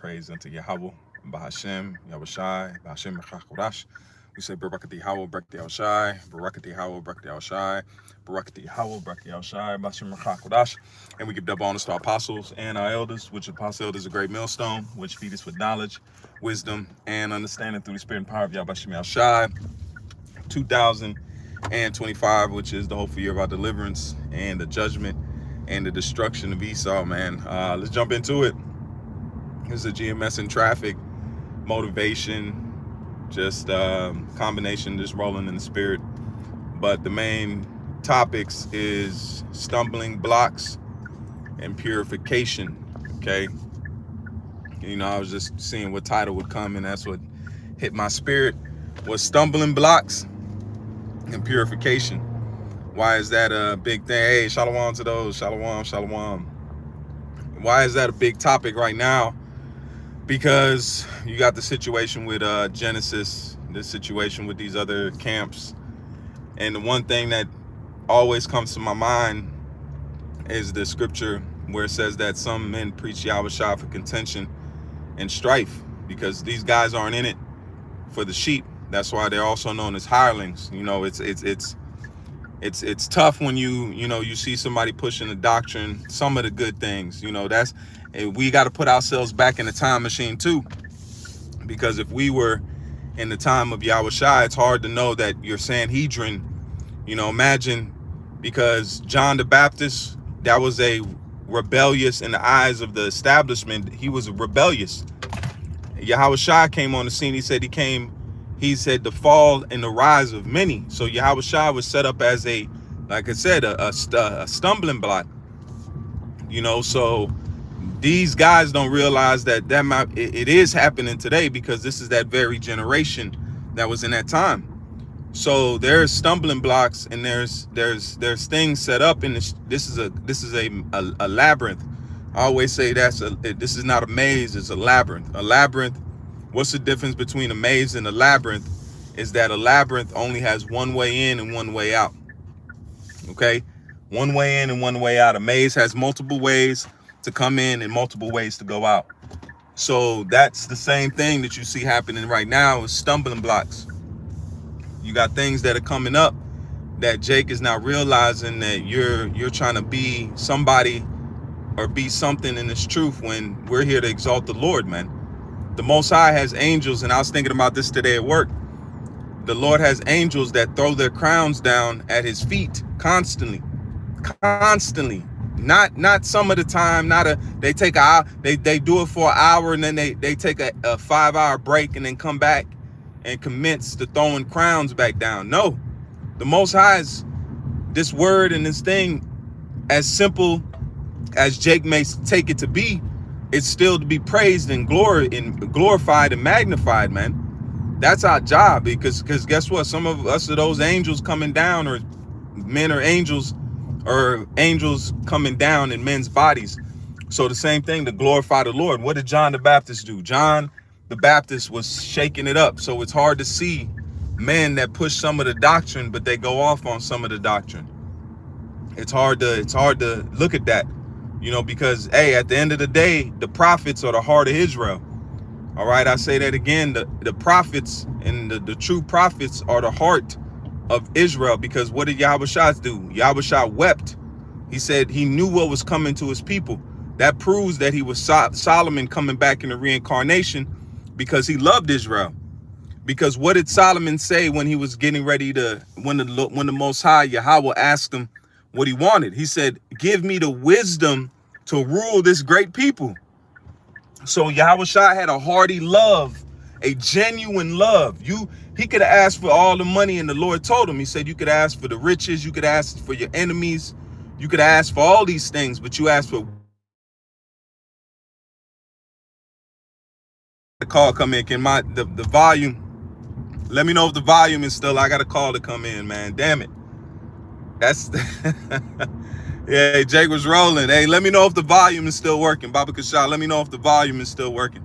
praise unto Yahweh, Bahashem, Yahushai, Bahashem Mechakodash. We say Barakati Yahweh, Barakati Yahushai, Barakati Yahweh, Barakati Yahushai, Barakati Yahweh, Barakati Yahushai, Bahashem Mechakodash. And we give double honors to our apostles and our elders, which apostle elders is a great millstone, which feed us with knowledge, wisdom, and understanding through the spirit and power of Yahweh Yahushai. 2025, which is the hopeful year of our deliverance and the judgment and the destruction of Esau, man. Let's jump into it. This is a GMS in traffic, motivation, just combination, just rolling in the spirit. But the main topics is stumbling blocks and purification, okay? You know, I was just seeing what title would come, and that's what hit my spirit, was stumbling blocks and purification. Why is that a big thing? Hey, shalom to those. Shalom, shalom. Why is that a big topic right now? Because you got the situation with Genesis, the situation with these other camps. And the one thing that always comes to my mind is the scripture where it says that some men preach Yahushua for contention and strife, because these guys aren't in it for the sheep. That's why they're also known as hirelings. You know, it's tough when you see somebody pushing the doctrine, some of the good things. You know, we got to put ourselves back in the time machine too, because if we were in the time of Yahushua, it's hard to know that you're Sanhedrin. You know, imagine, because John the Baptist, that was a rebellious in the eyes of the establishment. He was rebellious. Yahushua came on the scene. He said the fall and the rise of many. So Yahushua was set up as like I said, a stumbling block. You know, so these guys don't realize that it is happening today, because this is that very generation that was in that time. So there's stumbling blocks, and there's things set up, and this is a labyrinth. I always say this is not a maze, it's a labyrinth. A labyrinth. What's the difference between a maze and a labyrinth? Is that a labyrinth only has one way in and one way out. Okay? One way in and one way out. A maze has multiple ways to come in and multiple ways to go out. So that's the same thing that you see happening right now, is stumbling blocks. You got things that are coming up that Jake is not realizing, that you're trying to be somebody or be something in this truth, when we're here to exalt the Lord, man. The Most High has angels, and I was thinking about this today at work. The Lord has angels that throw their crowns down at his feet constantly. Not some of the time, they take they do it for an hour, and then they take a 5-hour break and then come back and commence to throwing crowns back down. No, the Most High is this word and this thing, as simple as Jake may take it to be, it's still to be praised and glorified and magnified, man. That's our job, because guess what? Some of us are those angels coming down, or men are angels, or angels coming down in men's bodies. So the same thing, to glorify the Lord. What did John the Baptist do? John the Baptist was shaking it up. So it's hard to see men that push some of the doctrine, but they go off on some of the doctrine. It's hard to look at that. You know, because, hey, at the end of the day, the prophets are the heart of Israel. All right, I say that again. The prophets and the true prophets are the heart of Israel, because what did Yahushua do? Yahushua wept. He said he knew what was coming to his people. That proves that he was Solomon coming back in the reincarnation, because he loved Israel. Because what did Solomon say when he was getting ready to, when the Most High Yahweh asked him what he wanted? He said, give me the wisdom to rule this great people. So Yahushua had a hearty love, a genuine love. He could have asked for all the money, and the Lord told him, he said, you could ask for the riches, you could ask for your enemies, you could ask for all these things, but you asked for the call come in. Can the volume, let me know if the volume is still, I got a call to come in, man. Damn it. That's yeah, Jake was rolling. Hey, let me know if the volume is still working. Baba Kashah, let me know if the volume is still working.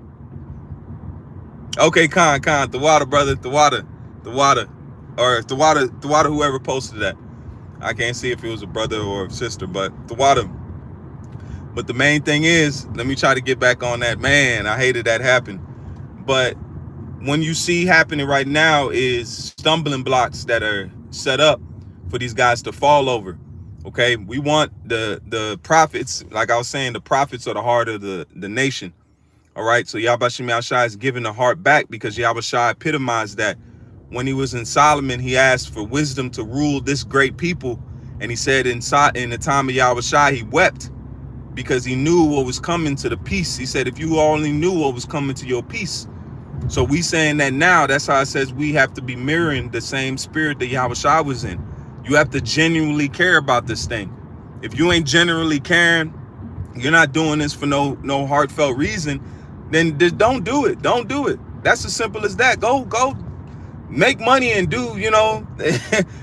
Okay, Khan, the water, brother, the water, or the water, whoever posted that. I can't see if it was a brother or a sister, but the water. But the main thing is, let me try to get back on that. Man, I hated that happened. But when you see happening right now is stumbling blocks that are set up for these guys to fall over. Okay, we want the prophets, like I was saying, the prophets are the heart of the nation. All right, so Yahweh Shem Shai is giving the heart back because Yahweh Shai epitomized that. When he was in Solomon, he asked for wisdom to rule this great people. And he said in the time of Yahweh Shai, he wept because he knew what was coming to the peace. He said, if you only knew what was coming to your peace. So we saying that now, that's how it says we have to be mirroring the same spirit that Yahweh Shai was in. You have to genuinely care about this thing. If you ain't genuinely caring, you're not doing this for no heartfelt reason, then just don't do it. Don't do it. That's as simple as that. Go make money and do,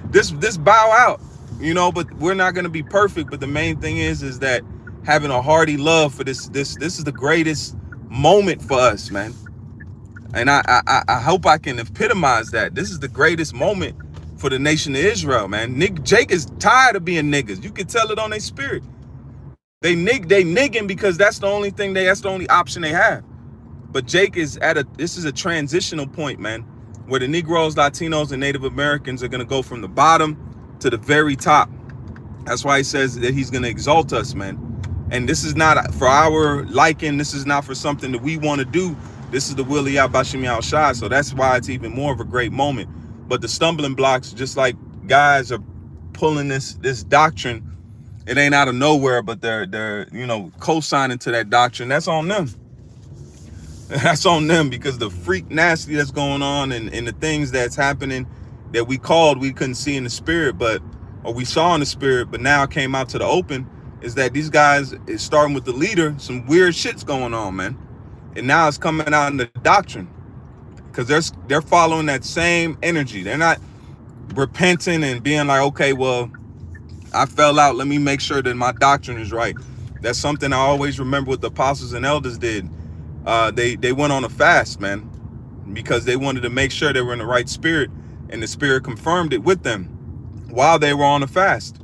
this bow out, but we're not going to be perfect. But the main thing is that having a hearty love for this is the greatest moment for us, man. And I hope I can epitomize that. This is the greatest moment for the nation of Israel, man. Jake is tired of being niggas. You can tell it on their spirit. They nigging because that's the only option they have. But Jake is this is a transitional point, man, where the Negroes, Latinos, and Native Americans are going to go from the bottom to the very top. That's why he says that he's going to exalt us, man. And this is not for our liking. This is not for something that we want to do. This is the will of Yahweh Shem Shai. So that's why it's even more of a great moment. But the stumbling blocks, just like guys are pulling this doctrine, it ain't out of nowhere, but they're co-signing to that doctrine. That's on them. That's on them because the freak nasty that's going on and the things that's happening that we couldn't see in the spirit, or we saw in the spirit, but now came out to the open, is that these guys, is starting with the leader, some weird shit's going on, man. And now it's coming out in the doctrine because they're following that same energy. They're not repenting and being like, okay, well, I fell out. Let me make sure that my doctrine is right. That's something I always remember what the apostles and elders did. They went on a fast, man, because they wanted to make sure they were in the right spirit, and the spirit confirmed it with them while they were on a fast.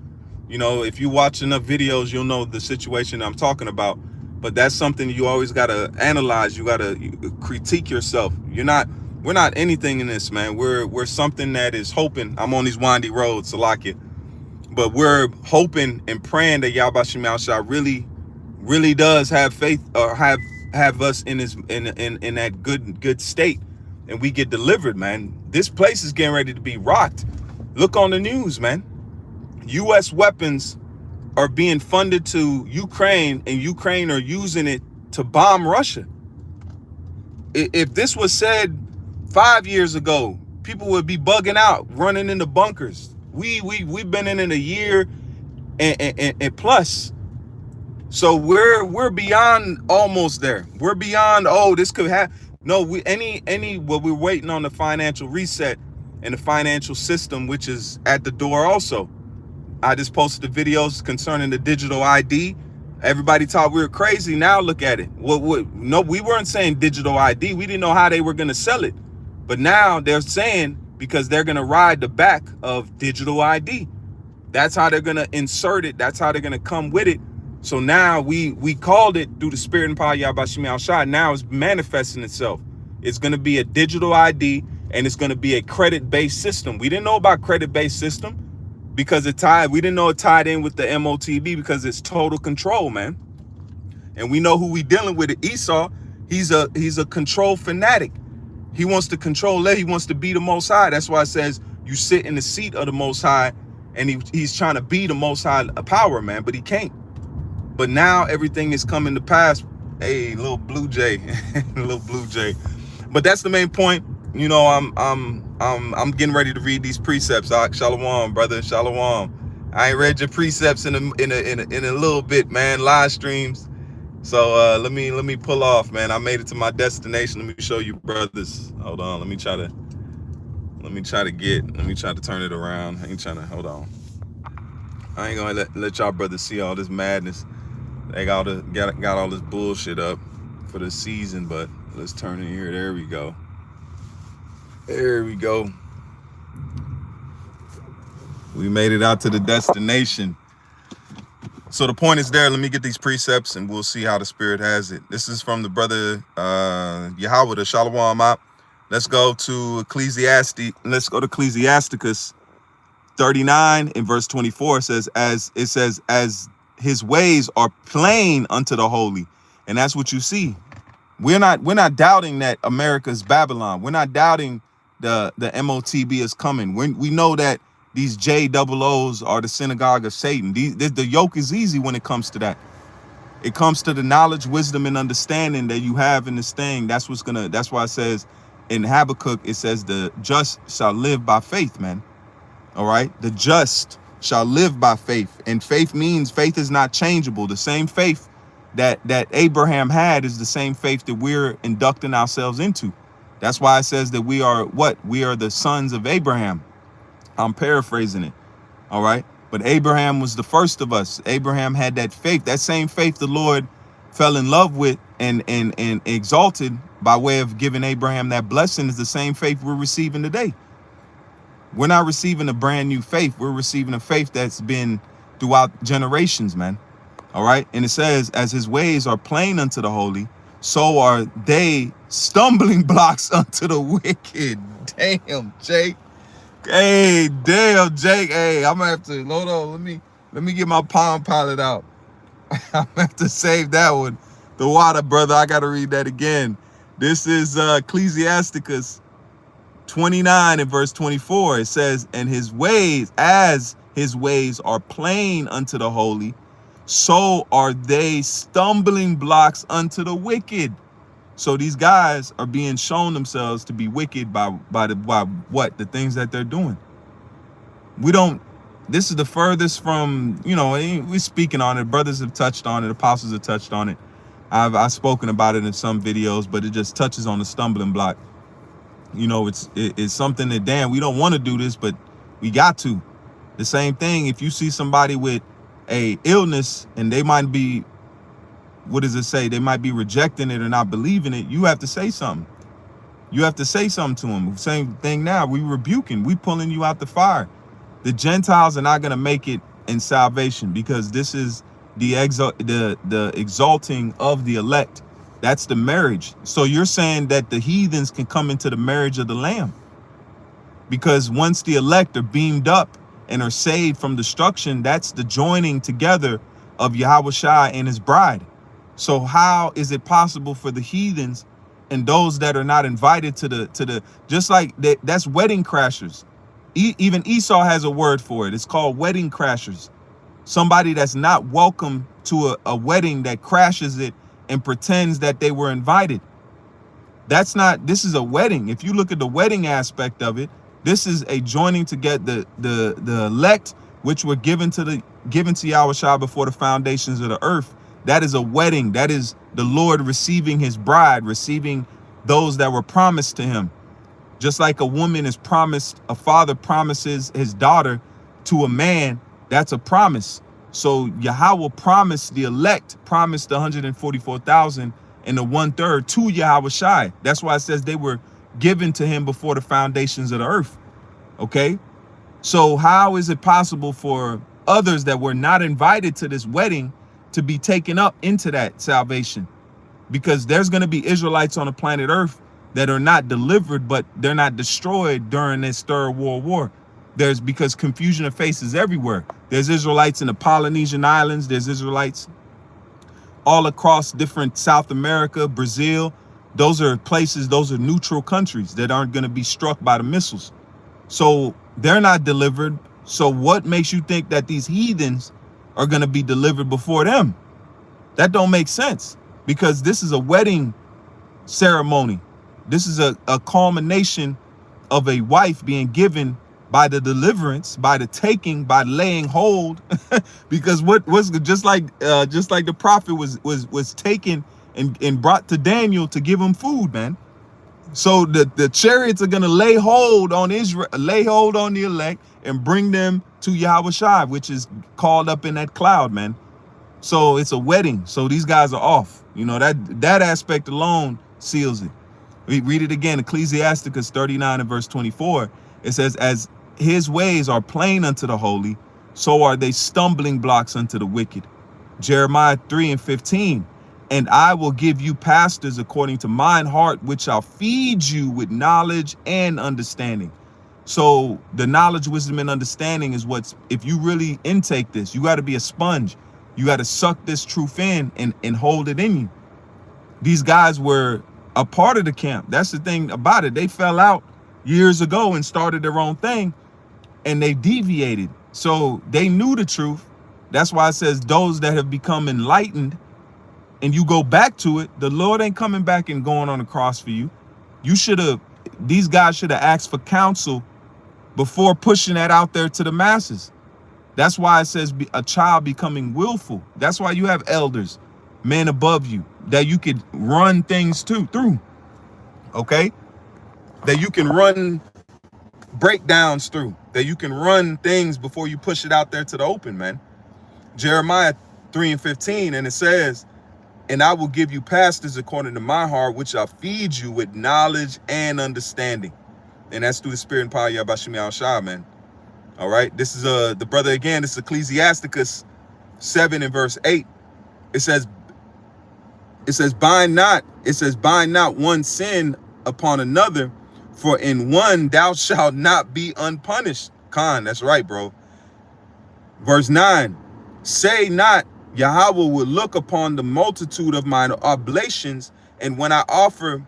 If you watch enough videos, you'll know the situation I'm talking about. But that's something you always got to analyze. You got to critique yourself. We're not anything in this, man. We're something that is hoping. I'm on these windy roads, Salakia. But we're hoping and praying that Yahweh Shem Shai really does have faith, or have us in that good state, and we get delivered, man. This place is getting ready to be rocked. Look on the news, man. U.S. weapons are being funded to Ukraine, and Ukraine are using it to bomb Russia. If this was said 5 years ago, people would be bugging out, running into bunkers. We've been in a year and plus. So we're beyond almost there. We're beyond, this could happen. No, we're waiting on the financial reset and the financial system, which is at the door also. I just posted the videos concerning the digital ID. Everybody thought we were crazy. Now look at it. No, we weren't saying digital ID. We didn't know how they were going to sell it. But now they're saying, because they're going to ride the back of digital ID. That's how they're going to insert it. That's how they're going to come with it. So now we called it through the spirit and power of Yahweh Shem Shai. Now it's manifesting itself. It's going to be a digital ID, and it's going to be a credit-based system. We didn't know about credit-based system because we didn't know it tied in with the MOTB because it's total control, man. And we know who we dealing with. Esau, he's a control fanatic. He wants to control that. He wants to be the Most High. That's why it says you sit in the seat of the Most High, and he's trying to be the Most High power, man, but he can't. But now everything is coming to pass. Hey, little blue jay, little blue jay. But that's the main point. I'm getting ready to read these precepts. Shalom, brother, shalom. I ain't read your precepts in a little bit, man. Live streams. So let me pull off, man. I made it to my destination. Let me show you, brothers. Hold on. Let me try to turn it around. I ain't trying to, hold on. I ain't gonna let y'all brothers see all this madness. They got all this bullshit up for the season, but let's turn it here. There we go. There we go. We made it out to the destination. So the point is there. Let me get these precepts and we'll see how the Spirit has it. This is from the brother Yahweh, the Shalom Mop. Let's go to Ecclesiastes. Let's go to Ecclesiasticus 39 in verse 24. It says, as his ways are plain unto the holy. And that's what you see. We're not doubting that America's Babylon. We're not doubting the MOTB is coming. We know that these JOOs are the synagogue of Satan. The yoke is easy when it comes to that. It comes to the knowledge, wisdom, and understanding that you have in this thing. That's why it says in Habakkuk, it says the just shall live by faith, man. All right. The just shall live by faith. And faith is not changeable. The same faith that Abraham had is the same faith that we're inducting ourselves into. That's why it says that we are what? We are the sons of Abraham. I'm paraphrasing it. All right. But Abraham was the first of us. Abraham had that faith, that same faith the Lord fell in love with and exalted by way of giving Abraham that blessing is the same faith we're receiving today. We're not receiving a brand new faith. We're receiving a faith that's been throughout generations, man. All right. And it says, as his ways are plain unto the holy, so are they stumbling blocks unto the wicked. Damn, Jake. Hey, damn, Jake. Hey, I'm gonna have to hold on. Let me get my Palm Pilot out. I'm gonna have to save that one. The water, brother. I gotta read that again. This is Ecclesiasticus 29 and verse 24. It says, and his ways, as his ways are plain unto the holy, so are they stumbling blocks unto the wicked. So these guys are being shown themselves to be wicked by what? The things that they're doing. This is the furthest from, we're speaking on it. Brothers have touched on it. Apostles have touched on it. I've spoken about it in some videos, but it just touches on the stumbling block. It's something that, damn, we don't want to do this, but we got to. The same thing, if you see somebody with a illness and they might be, what does it say? They might be rejecting it or not believing it. You have to say something. You have to say something to them. Same thing now. We rebuking. We pulling you out the fire. The Gentiles are not going to make it in salvation because this is the exalting of the elect. That's the marriage. So you're saying that the heathens can come into the marriage of the Lamb because once the elect are beamed up and are saved from destruction, that's the joining together of Yahushua and his bride. So how is it possible for the heathens and those that are not invited to the just like that's wedding crashers? Even Esau has a word for it. It's called wedding crashers. Somebody that's not welcome to a wedding that crashes it and pretends that they were invited. This is a wedding. If you look at the wedding aspect of it, this is a joining together the elect, which were given to Yahushua before the foundations of the earth. That is a wedding. That is the Lord receiving his bride, receiving those that were promised to him. Just like a woman is promised, a father promises his daughter to a man, that's a promise. So Yahweh promised the elect, promised the 144,000 and the 1/3 to Yahushua. That's why it says they were given to him before the foundations of the earth. Okay. So how is it possible for others that were not invited to this wedding to be taken up into that salvation? Because there's going to be Israelites on the planet Earth that are not delivered, but they're not destroyed during this Third World War. Because confusion of faces everywhere. There's Israelites in the Polynesian Islands. There's Israelites all across different South America, Brazil. Those are places, those are neutral countries that aren't going to be struck by the missiles. So they're not delivered. So what makes you think that these heathens are going to be delivered before them? That don't make sense, because this is a wedding ceremony. This is a culmination of a wife being given by the deliverance, by the taking, by laying hold. Because what was just like the prophet was taken and brought to Daniel to give him food, man. So the chariots are gonna lay hold on Israel, lay hold on the elect, and bring them to Yahushua, which is called up in that cloud, man. So it's a wedding. So these guys are off. That aspect alone seals it. We read it again, Ecclesiasticus 39 and verse 24. It says, as his ways are plain unto the holy, so are they stumbling blocks unto the wicked. Jeremiah 3:15. And I will give you pastors according to mine heart, which shall feed you with knowledge and understanding. So the knowledge, wisdom, and understanding is what's, if you really intake this, you got to be a sponge. You got to suck this truth in and hold it in you. These guys were a part of the camp. That's the thing about it. They fell out years ago and started their own thing, and they deviated. So they knew the truth. That's why it says those that have become enlightened, and you go back to it, the Lord ain't coming back and going on the cross for you. You should have, these guys should have asked for counsel before pushing that out there to the masses. That's why it says a child becoming willful. That's why you have elders, men above you, that you could run things through, okay? That you can run breakdowns through, that you can run things before you push it out there to the open, man. Jeremiah 3:15, and it says, and I will give you pastors according to my heart, which shall feed you with knowledge and understanding. And that's through the spirit and power of Yahweh Shah, man. All right. This is the brother again. This is Ecclesiasticus 7 and verse 8. It says bind not one sin upon another, for in one thou shalt not be unpunished. Khan, that's right, bro. Verse 9. Say not, Yahweh will look upon the multitude of mine oblations, and when I offer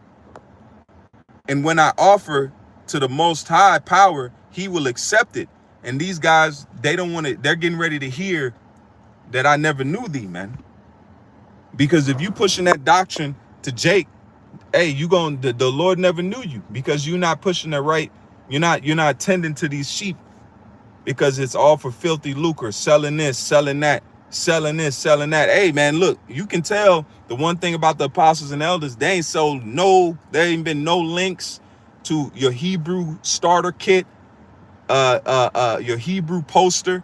to the Most High power, he will accept it. And these guys, they don't want it. They're getting ready to hear that I never knew thee, man. Because if you pushing that doctrine to Jake, hey, the Lord never knew you, because you're not pushing the right. You're not tending to these sheep, because it's all for filthy lucre, selling this, selling that, selling this, selling that. Hey, man, look, you can tell the one thing about the apostles and elders, there ain't been no links to your Hebrew starter kit, your Hebrew poster.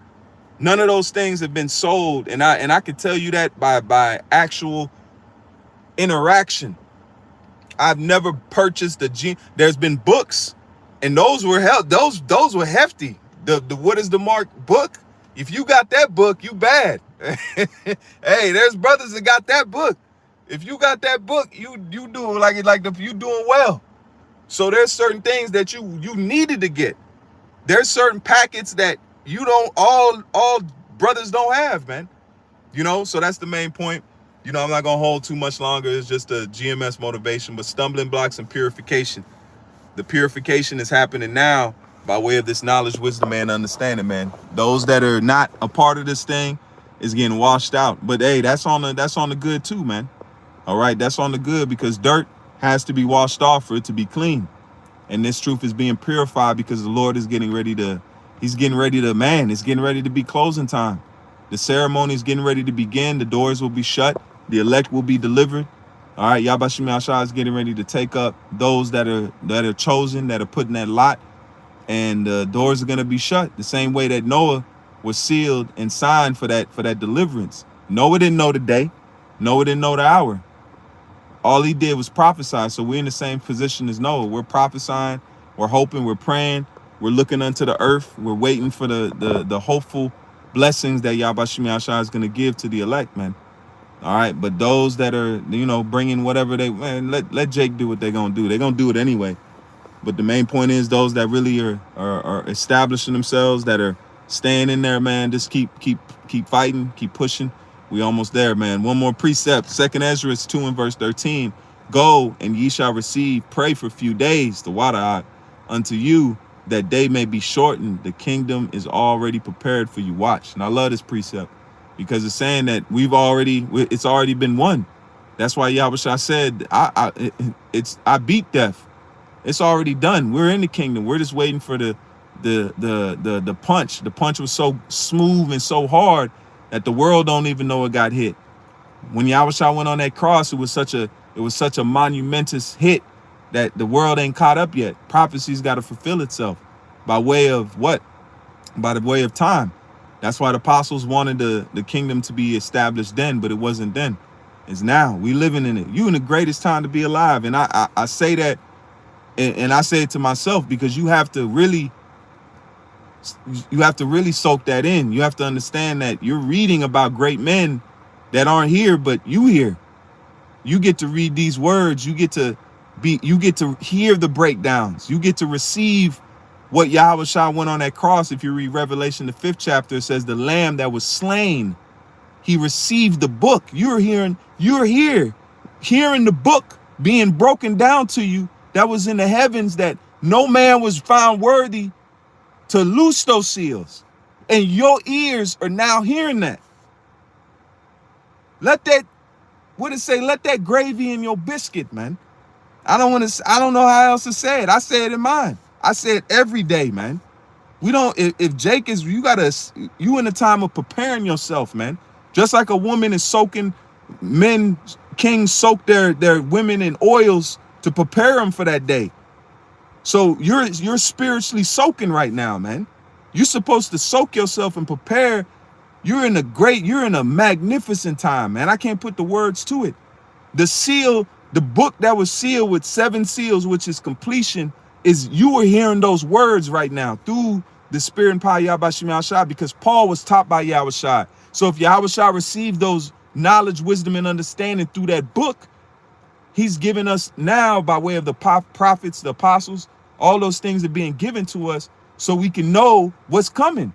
None of those things have been sold, and I can tell you that by actual interaction. I've never purchased there's been books, and those were those were hefty. The what is the mark book? If you got that book, you bad. Hey, there's brothers that got that book. If you got that book, you do you doing well. So there's certain things that you needed to get. There's certain packets that you don't, all brothers don't have, man. So that's the main point. I'm not gonna hold too much longer. It's just a GMS motivation, but stumbling blocks and purification. The purification is happening now by way of this knowledge, wisdom, and understanding, man. Those that are not a part of this thing is getting washed out. But hey, that's on the good too, man. All right, that's on the good, because dirt has to be washed off for it to be clean. And this truth is being purified because the Lord is getting ready to, it's getting ready to be closing time. The ceremony is getting ready to begin. The doors will be shut. The elect will be delivered. All right, Yahweh Shah is getting ready to take up those that are chosen, that are put in that lot. And the doors are going to be shut the same way that Noah was sealed and signed for that deliverance. Noah didn't know the day. Noah didn't know the hour. All he did was prophesy. So we're in the same position as Noah. We're prophesying. We're hoping. We're praying. We're looking unto the earth. We're waiting for the hopeful blessings that Yahweh Shah is going to give to the elect, man. All right. But those that are, bringing whatever let Jake do what they're going to do. They're going to do it anyway. But the main point is those that really are establishing themselves, that are staying in there, man, just keep fighting, keep pushing. We almost there, man. One more precept. 2 Ezra 2 and verse 13. Go, and ye shall receive. Pray for a few days, the water unto you, that day may be shortened. The kingdom is already prepared for you. Watch. And I love this precept, because it's saying that it's already been won. That's why Yahweh said, I beat death. It's already done. We're in the kingdom. We're just waiting for the punch. The punch was so smooth and so hard that the world don't even know it got hit. When Yahweh went on that cross, it was such a monumentous hit that the world ain't caught up yet. Prophecy's got to fulfill itself by way of what? By the way of time. That's why the apostles wanted the kingdom to be established then, but it wasn't then. It's now. We living in it. You in the greatest time to be alive. And I say that, and I say it to myself, because you have to really soak that in. You have to understand that you're reading about great men that aren't here, but you here. You get to read these words. You get to hear the breakdowns. You get to receive what Yahweh Shah went on that cross. If you read Revelation, the 5th chapter, it says the lamb that was slain, he received the book. You're here, hearing the book being broken down to you that was in the heavens, that no man was found worthy to loose those seals. And your ears are now hearing that. Let that, what it say? Let that gravy in your biscuit, man. I don't know how else to say it. I say it in mine. I say it every day, man. We don't, if Jake is, you in the time of preparing yourself, man. Just like a woman is soaking, kings soak their women in oils to prepare them for that day. So you're spiritually soaking right now, man. You're supposed to soak yourself and prepare. You're in a magnificent time, man. I can't put the words to it. The seal, the book that was sealed with 7 seals, which is completion, is you are hearing those words right now through the spirit and power of Yahweh Shah, because Paul was taught by Yahweh Shah. So if Yahweh Shah received those knowledge, wisdom, and understanding through that book, he's given us now by way of the prophets, the apostles, all those things are being given to us so we can know what's coming.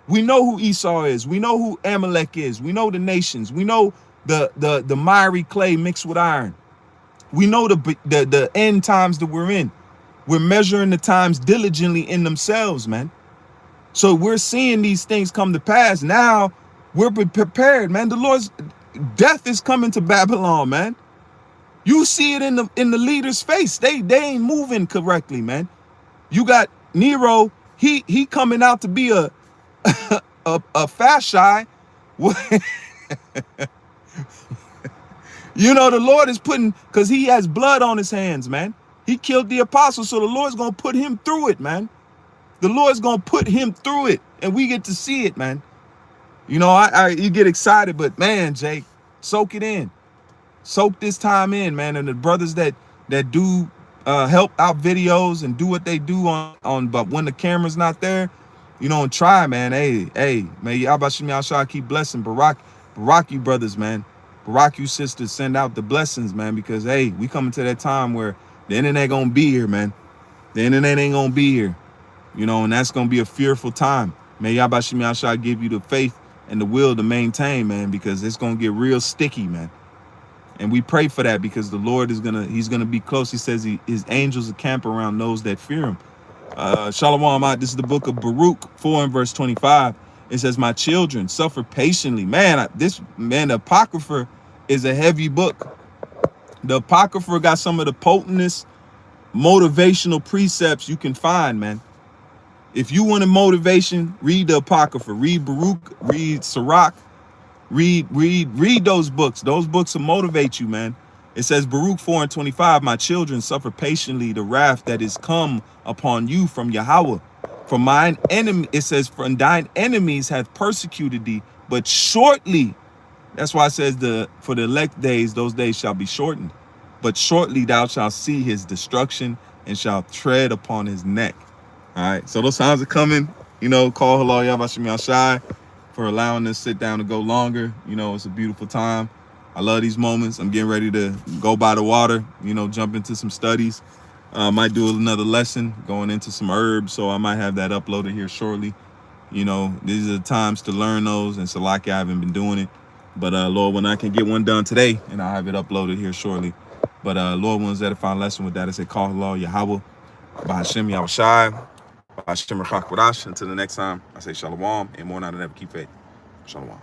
We know who Esau is. We know who Amalek is. We know the nations. We know the miry clay mixed with iron. We know the end times that we're in. We're measuring the times diligently in themselves, man. So we're seeing these things come to pass. Now we're prepared, man. The Lord's death is coming to Babylon, man. You see it in the leader's face. They ain't moving correctly, man. You got Nero. He coming out to be a fasci. You know, the Lord is putting, because he has blood on his hands, man. He killed the apostles, so the Lord's going to put him through it, man. The Lord's going to put him through it, and we get to see it, man. You know, you get excited, but man, Jake, soak it in. Soak this time in, man. And the brothers that do help out videos and do what they do but when the camera's not there, you know, and try, man. Hey, may Yahweh Shah keep blessing. Barak you brothers, man. Barak you sisters, send out the blessings, man, because hey, we coming to that time where the internet gonna be here, man. The internet ain't gonna be here, you know, and that's gonna be a fearful time. May Yahweh Shah give you the faith and the will to maintain, man, because it's gonna get real sticky, man. And we pray for that because the Lord he's gonna be close. He says his angels accamp around those that fear him. Shalom, this is the book of Baruch 4 and verse 25. It says, my children, suffer patiently. Man, the Apocrypha is a heavy book. The Apocrypha got some of the potentest motivational precepts you can find, man. If you want a motivation, read the Apocrypha, read Baruch, read Sirach, read those books. Those books will motivate you, man. It says, Baruch 4 and 25, my children, suffer patiently the wrath that is come upon you from Yahweh. From mine enemy, it says, from thine enemies hath persecuted thee, but shortly. That's why it says for the elect days, those days shall be shortened. But shortly thou shalt see his destruction and shall tread upon his neck. All right, so those times are coming. You know, call hello Yahweh Shai for allowing us to sit down to go longer. You know, it's a beautiful time. I love these moments. I'm getting ready to go by the water, you know, jump into some studies. Might do another lesson going into some herbs, so I might have that uploaded here shortly. You know, these are the times to learn those, and so like I haven't been doing it. But Lord, when I can get one done today, and I'll have it uploaded here shortly. But Lord, wants that final lesson with that, I say, call hello Yahweh, by Hashem Yahweh Shai, by Hashem Rachak Wadash. Until the next time, I say shalom, and more not than ever keep faith. Shalom.